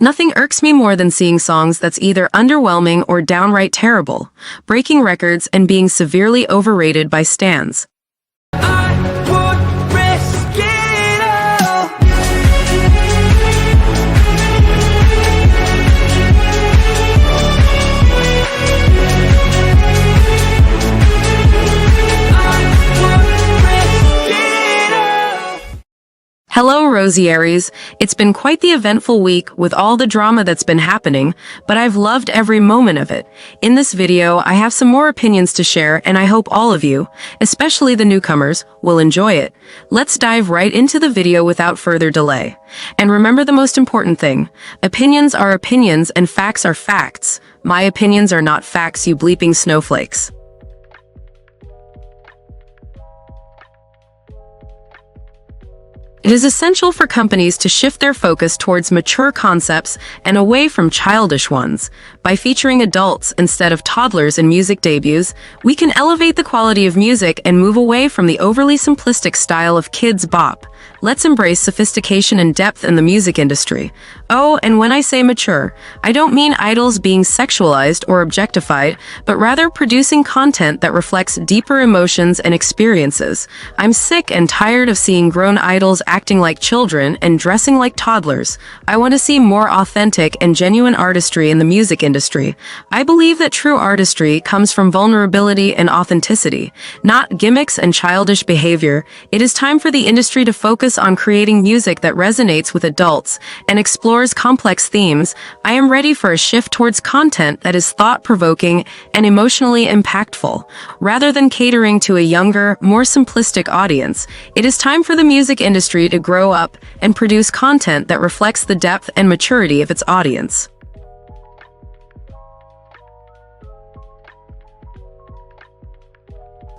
Nothing irks me more than seeing songs that's either underwhelming or downright terrible, breaking records and being severely overrated by stans. Hello, Rosieries. It's been quite the eventful week with all the drama that's been happening, but I've loved every moment of it. In this video, I have some more opinions to share, and I hope all of you, especially the newcomers, will enjoy it. Let's dive right into the video without further delay. And remember the most important thing. Opinions are opinions and facts are facts. My opinions are not facts, you bleeping snowflakes. It is essential for companies to shift their focus towards mature concepts and away from childish ones. By featuring adults instead of toddlers in music debuts, we can elevate the quality of music and move away from the overly simplistic style of kids' bop. Let's embrace sophistication and depth in the music industry. Oh, and when I say mature, I don't mean idols being sexualized or objectified, but rather producing content that reflects deeper emotions and experiences. I'm sick and tired of seeing grown idols acting like children and dressing like toddlers. I want to see more authentic and genuine artistry in the music industry. I believe that true artistry comes from vulnerability and authenticity, not gimmicks and childish behavior. It is time for the industry to focus on creating music that resonates with adults and explores complex themes. I am ready for a shift towards content that is thought-provoking and emotionally impactful. Rather than catering to a younger, more simplistic audience, it is time for the music industry to grow up and produce content that reflects the depth and maturity of its audience.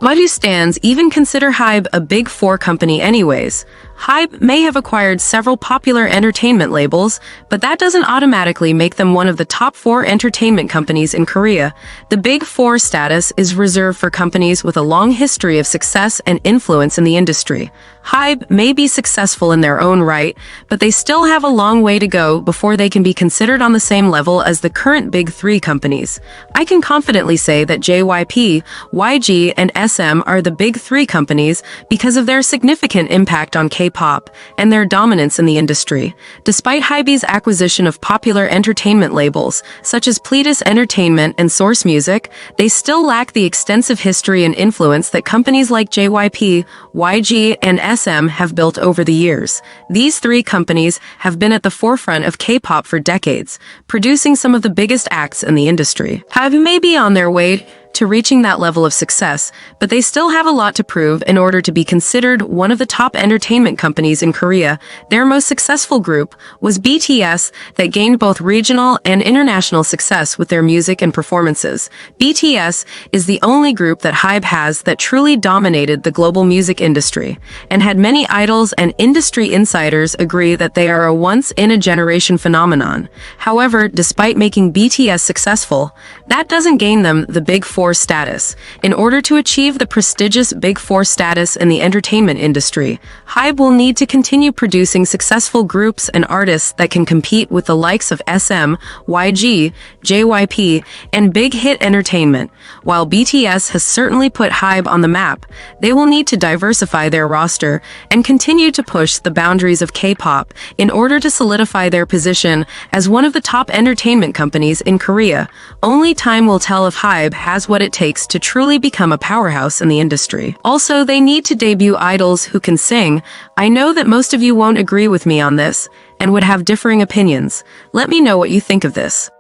Why do stans even consider Hybe a Big Four company anyways? Hybe may have acquired several popular entertainment labels, but that doesn't automatically make them one of the top 4 entertainment companies in Korea. The Big Four status is reserved for companies with a long history of success and influence in the industry. Hybe may be successful in their own right, but they still have a long way to go before they can be considered on the same level as the current Big Three companies. I can confidently say that JYP, YG, and SM are the Big Three companies because of their significant impact on K-pop and their dominance in the industry. Despite Hybe's acquisition of popular entertainment labels, such as Pledis Entertainment and Source Music, they still lack the extensive history and influence that companies like JYP, YG, and SM have built over the years. These three companies have been at the forefront of K-pop for decades, producing some of the biggest acts in the industry. Hybe may be on their way to reaching that level of success, but they still have a lot to prove in order to be considered one of the top entertainment companies in Korea. Their most successful group was BTS that gained both regional and international success with their music and performances. BTS is the only group that Hybe has that truly dominated the global music industry, and had many idols and industry insiders agree that they are a once-in-a-generation phenomenon. However, despite making BTS successful, that doesn't gain them the Big Four status. In order to achieve the prestigious Big Four status in the entertainment industry, Hybe will need to continue producing successful groups and artists that can compete with the likes of SM, YG, JYP, and Big Hit Entertainment. While BTS has certainly put Hybe on the map, they will need to diversify their roster and continue to push the boundaries of K-pop in order to solidify their position as one of the top entertainment companies in Korea. Only time will tell if Hybe has what it takes to truly become a powerhouse in the industry. Also, they need to debut idols who can sing. I know that most of you won't agree with me on this and would have differing opinions. Let me know what you think of this.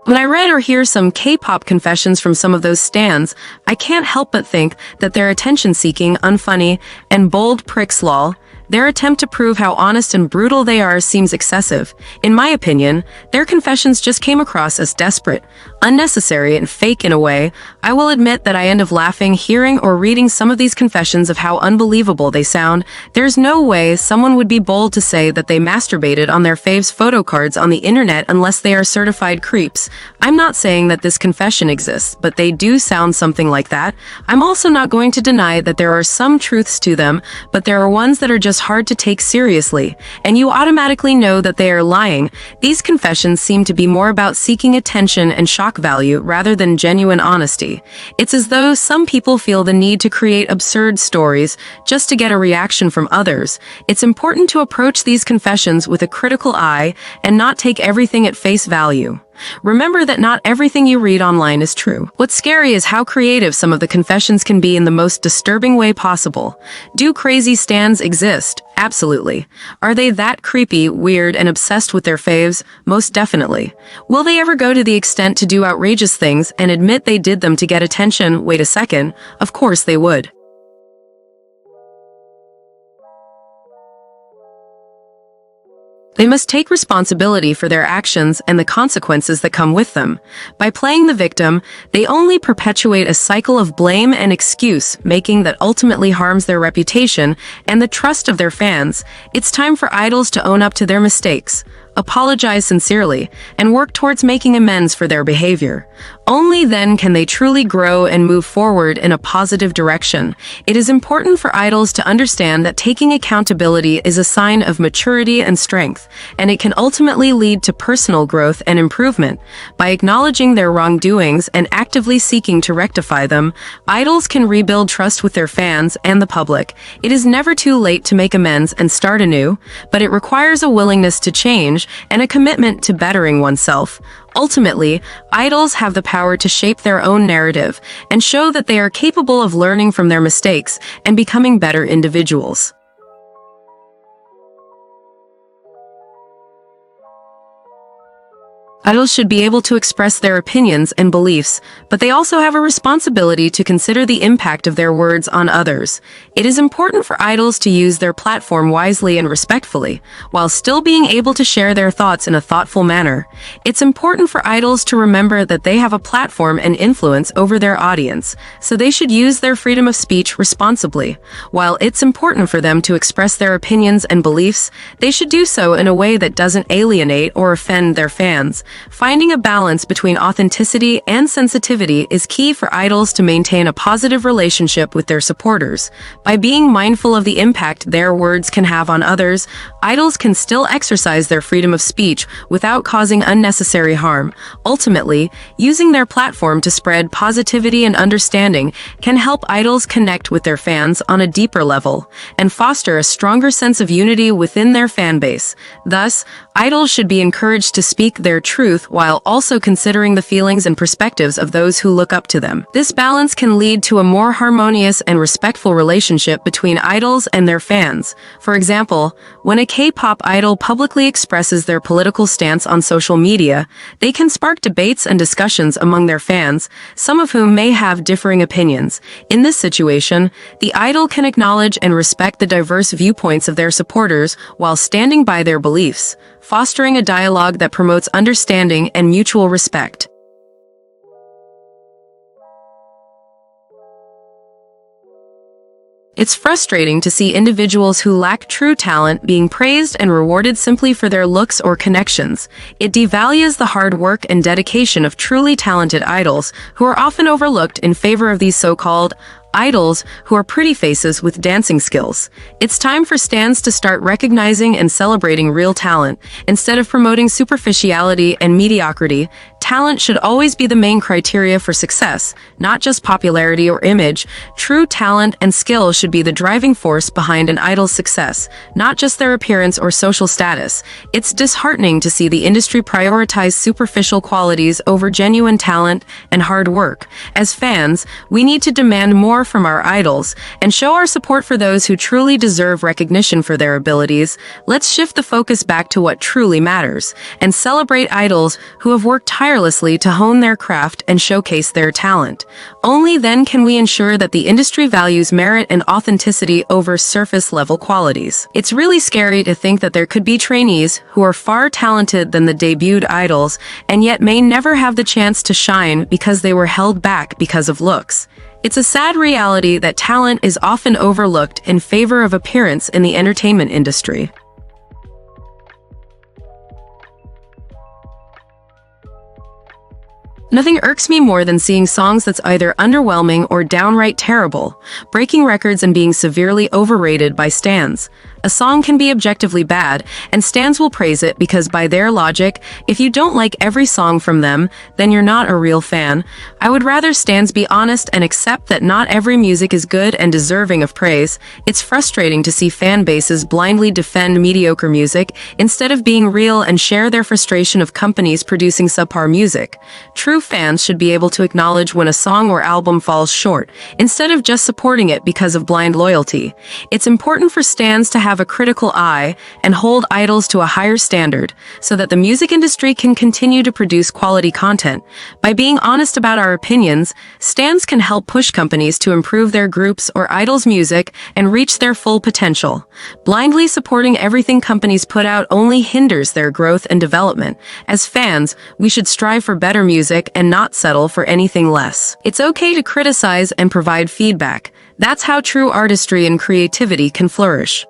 When I read or hear some K-pop confessions from some of those stans, I can't help but think that they're attention-seeking, unfunny, and bold pricks lol. Their attempt to prove how honest and brutal they are seems excessive. In my opinion, their confessions just came across as desperate, unnecessary, and fake in a way. I will admit that I end up laughing hearing or reading some of these confessions of how unbelievable they sound. There's no way someone would be bold to say that they masturbated on their faves' photo cards on the internet unless they are certified creeps. I'm not saying that this confession exists, but they do sound something like that. I'm also not going to deny that there are some truths to them, but there are ones that are just hard to take seriously, and you automatically know that they are lying. These confessions seem to be more about seeking attention and shock value rather than genuine honesty. It's as though some people feel the need to create absurd stories just to get a reaction from others. It's important to approach these confessions with a critical eye and not take everything at face value. Remember that not everything you read online is true. What's scary is how creative some of the confessions can be in the most disturbing way possible. Do crazy stans exist? Absolutely. Are they that creepy, weird, and obsessed with their faves? Most definitely. Will they ever go to the extent to do outrageous things and admit they did them to get attention? Wait a second. Of course they would. They must take responsibility for their actions and the consequences that come with them. By playing the victim, they only perpetuate a cycle of blame and excuse, making that ultimately harms their reputation and the trust of their fans. It's time for idols to own up to their mistakes, apologize sincerely, and work towards making amends for their behavior. Only then can they truly grow and move forward in a positive direction. It is important for idols to understand that taking accountability is a sign of maturity and strength, and it can ultimately lead to personal growth and improvement. By acknowledging their wrongdoings and actively seeking to rectify them, idols can rebuild trust with their fans and the public. It is never too late to make amends and start anew, but it requires a willingness to change and a commitment to bettering oneself. Ultimately, idols have the power to shape their own narrative and show that they are capable of learning from their mistakes and becoming better individuals. Idols should be able to express their opinions and beliefs, but they also have a responsibility to consider the impact of their words on others. It is important for idols to use their platform wisely and respectfully, while still being able to share their thoughts in a thoughtful manner. It's important for idols to remember that they have a platform and influence over their audience, so they should use their freedom of speech responsibly. While it's important for them to express their opinions and beliefs, they should do so in a way that doesn't alienate or offend their fans. Finding a balance between authenticity and sensitivity is key for idols to maintain a positive relationship with their supporters. By being mindful of the impact their words can have on others, idols can still exercise their freedom of speech without causing unnecessary harm. Ultimately, using their platform to spread positivity and understanding can help idols connect with their fans on a deeper level and foster a stronger sense of unity within their fan base. Thus, idols should be encouraged to speak their truth while also considering the feelings and perspectives of those who look up to them. This balance can lead to a more harmonious and respectful relationship between idols and their fans. For example, when a K-pop idol publicly expresses their political stance on social media, they can spark debates and discussions among their fans, some of whom may have differing opinions. In this situation, the idol can acknowledge and respect the diverse viewpoints of their supporters while standing by their beliefs, fostering a dialogue that promotes understanding and mutual respect. It's frustrating to see individuals who lack true talent being praised and rewarded simply for their looks or connections. It devalues the hard work and dedication of truly talented idols who are often overlooked in favor of these so-called idols who are pretty faces with dancing skills. It's time for stans to start recognizing and celebrating real talent. Instead of promoting superficiality and mediocrity, talent should always be the main criteria for success, not just popularity or image. True talent and skill should be the driving force behind an idol's success, not just their appearance or social status. It's disheartening to see the industry prioritize superficial qualities over genuine talent and hard work. As fans, we need to demand more more from our idols and show our support for those who truly deserve recognition for their abilities, let's shift the focus back to what truly matters and celebrate idols who have worked tirelessly to hone their craft and showcase their talent. Only then can we ensure that the industry values merit and authenticity over surface-level qualities. It's really scary to think that there could be trainees who are far talented than the debuted idols and yet may never have the chance to shine because they were held back because of looks. It's a sad reality that talent is often overlooked in favor of appearance in the entertainment industry. Nothing irks me more than seeing songs that's either underwhelming or downright terrible, breaking records and being severely overrated by stans. A song can be objectively bad, and stans will praise it because by their logic, if you don't like every song from them, then you're not a real fan. I would rather stans be honest and accept that not every music is good and deserving of praise. It's frustrating to see fan bases blindly defend mediocre music instead of being real and share their frustration of companies producing subpar music. True fans should be able to acknowledge when a song or album falls short, instead of just supporting it because of blind loyalty. It's important for stans to have a critical eye and hold idols to a higher standard so that the music industry can continue to produce quality content. By being honest about our opinions, stans can help push companies to improve their groups or idols' music and reach their full potential. Blindly supporting everything companies put out only hinders their growth and development. As fans, we should strive for better music and not settle for anything less. It's okay to criticize and provide feedback. That's how true artistry and creativity can flourish.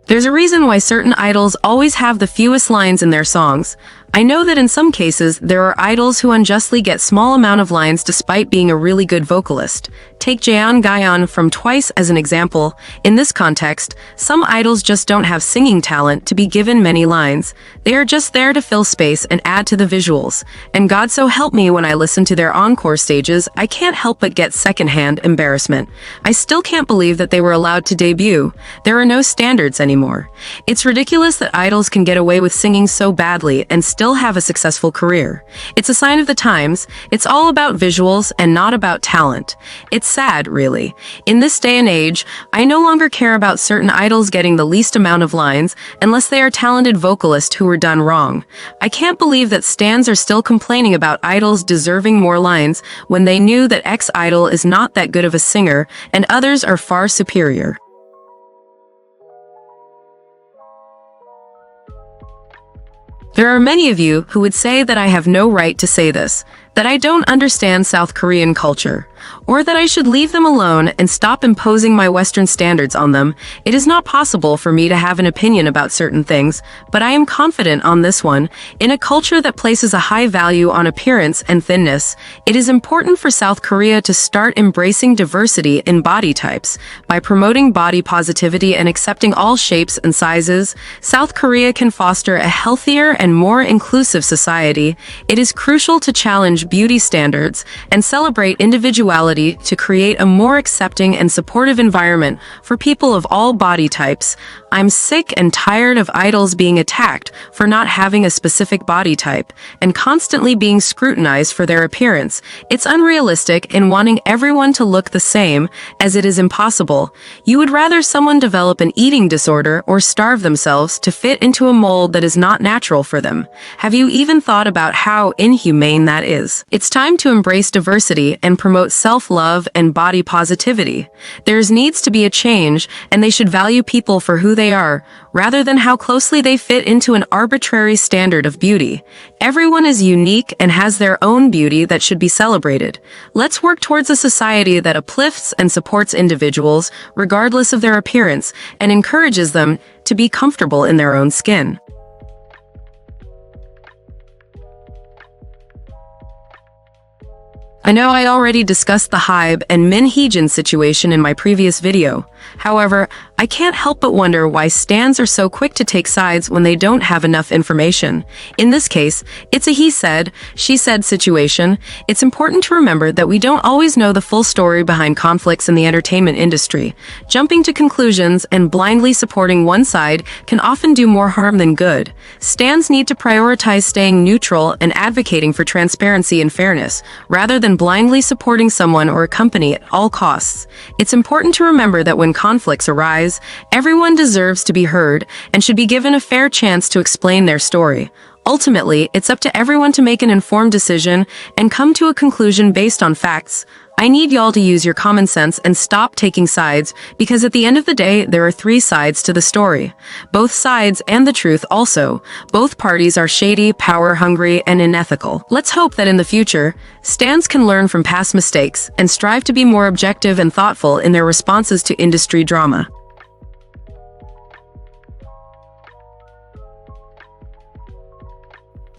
There's a reason why certain idols always have the fewest lines in their songs. I know that in some cases, there are idols who unjustly get small amount of lines despite being a really good vocalist. Take Jaeon Gayeon from Twice as an example. In this context, some idols just don't have singing talent to be given many lines. They are just there to fill space and add to the visuals. And God so help me, when I listen to their encore stages, I can't help but get secondhand embarrassment. I still can't believe that they were allowed to debut. There are no standards anymore. It's ridiculous that idols can get away with singing so badly and still have a successful career. It's a sign of the times. It's all about visuals and not about talent. It's sad, really. In this day and age, I no longer care about certain idols getting the least amount of lines unless they are talented vocalists who were done wrong. I can't believe that stans are still complaining about idols deserving more lines when they knew that X idol is not that good of a singer and others are far superior. There are many of you who would say that I have no right to say this, that I don't understand South Korean culture, or that I should leave them alone and stop imposing my Western standards on them. It is not possible for me to have an opinion about certain things, but I am confident on this one. In a culture that places a high value on appearance and thinness, it is important for South Korea to start embracing diversity in body types. By promoting body positivity and accepting all shapes and sizes, South Korea can foster a healthier and more inclusive society. It is crucial to challenge beauty standards and celebrate individuality to create a more accepting and supportive environment for people of all body types. I'm sick and tired of idols being attacked for not having a specific body type and constantly being scrutinized for their appearance. It's unrealistic in wanting everyone to look the same, as it is impossible. You would rather someone develop an eating disorder or starve themselves to fit into a mold that is not natural for them. Have you even thought about how inhumane that is? It's time to embrace diversity and promote self-love and body positivity. There needs to be a change, and they should value people for who they are, rather than how closely they fit into an arbitrary standard of beauty. Everyone is unique and has their own beauty that should be celebrated. Let's work towards a society that uplifts and supports individuals, regardless of their appearance, and encourages them to be comfortable in their own skin. I know I already discussed the Hybe and Min Heejin situation in my previous video. However, I can't help but wonder why stans are so quick to take sides when they don't have enough information. In this case, it's a he said, she said situation. It's important to remember that we don't always know the full story behind conflicts in the entertainment industry. Jumping to conclusions and blindly supporting one side can often do more harm than good. Stans need to prioritize staying neutral and advocating for transparency and fairness, rather than blindly supporting someone or a company at all costs. It's important to remember that when conflicts arise, everyone deserves to be heard and should be given a fair chance to explain their story. Ultimately, it's up to everyone to make an informed decision and come to a conclusion based on facts. I need y'all to use your common sense and stop taking sides, because at the end of the day, there are three sides to the story. Both sides and the truth also. Both parties are shady, power-hungry, and unethical. Let's hope that in the future, stans can learn from past mistakes and strive to be more objective and thoughtful in their responses to industry drama.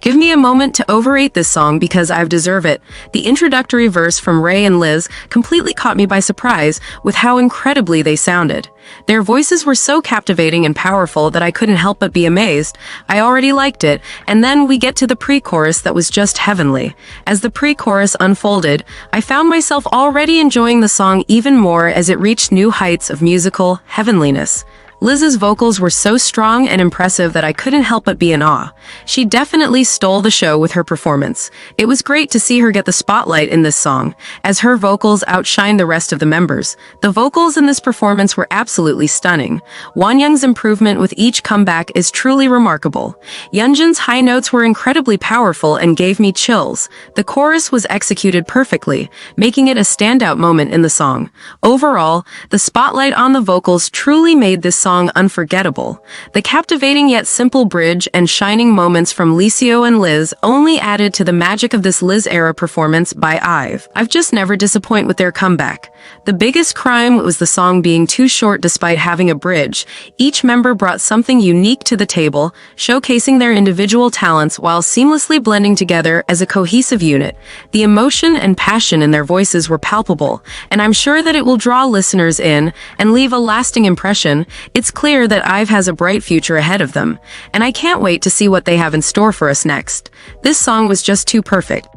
Give me a moment to overrate this song because I deserve it. The introductory verse from Ray and Liz completely caught me by surprise with how incredibly they sounded. Their voices were so captivating and powerful that I couldn't help but be amazed. I already liked it, and then we get to the pre-chorus that was just heavenly. As the pre-chorus unfolded, I found myself already enjoying the song even more as it reached new heights of musical heavenliness. Liz's vocals were so strong and impressive that I couldn't help but be in awe. She definitely stole the show with her performance. It was great to see her get the spotlight in this song, as her vocals outshined the rest of the members. The vocals in this performance were absolutely stunning. Wonyoung's improvement with each comeback is truly remarkable. Yeonjun's high notes were incredibly powerful and gave me chills. The chorus was executed perfectly, making it a standout moment in the song. Overall, the spotlight on the vocals truly made this song unforgettable. The captivating yet simple bridge and shining moments from Licio and Liz only added to the magic of this Liz-era performance by IVE. I've just never disappointed with their comeback. The biggest crime was the song being too short despite having a bridge. Each member brought something unique to the table, showcasing their individual talents while seamlessly blending together as a cohesive unit. The emotion and passion in their voices were palpable, and I'm sure that it will draw listeners in and leave a lasting impression. It's clear that IVE has a bright future ahead of them, and I can't wait to see what they have in store for us next. This song was just too perfect.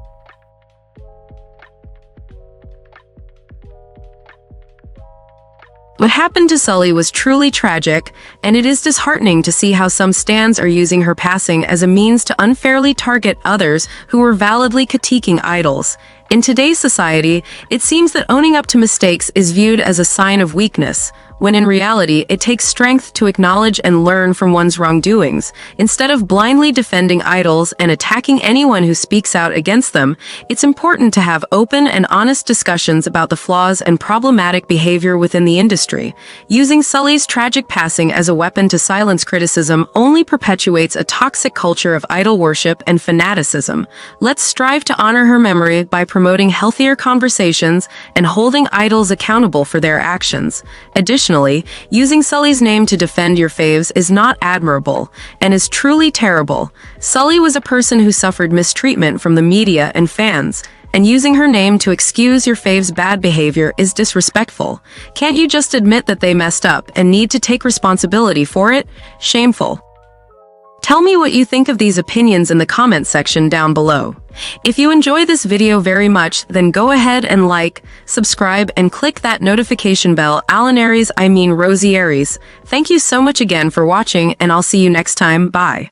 What happened to Sully was truly tragic, and it is disheartening to see how some stans are using her passing as a means to unfairly target others who were validly critiquing idols. In today's society, it seems that owning up to mistakes is viewed as a sign of weakness, when in reality, it takes strength to acknowledge and learn from one's wrongdoings. Instead of blindly defending idols and attacking anyone who speaks out against them, it's important to have open and honest discussions about the flaws and problematic behavior within the industry. Using Sully's tragic passing as a weapon to silence criticism only perpetuates a toxic culture of idol worship and fanaticism. Let's strive to honor her memory by promoting healthier conversations and holding idols accountable for their actions. Additionally, using Sully's name to defend your faves is not admirable and is truly terrible. Sully was a person who suffered mistreatment from the media and fans, and using her name to excuse your faves' bad behavior is disrespectful. Can't you just admit that they messed up and need to take responsibility for it? Shameful. Tell me what you think of these opinions in the comment section down below. If you enjoy this video very much, then go ahead and like, subscribe, and click that notification bell. Rosie Aries. Thank you so much again for watching, and I'll see you next time. Bye.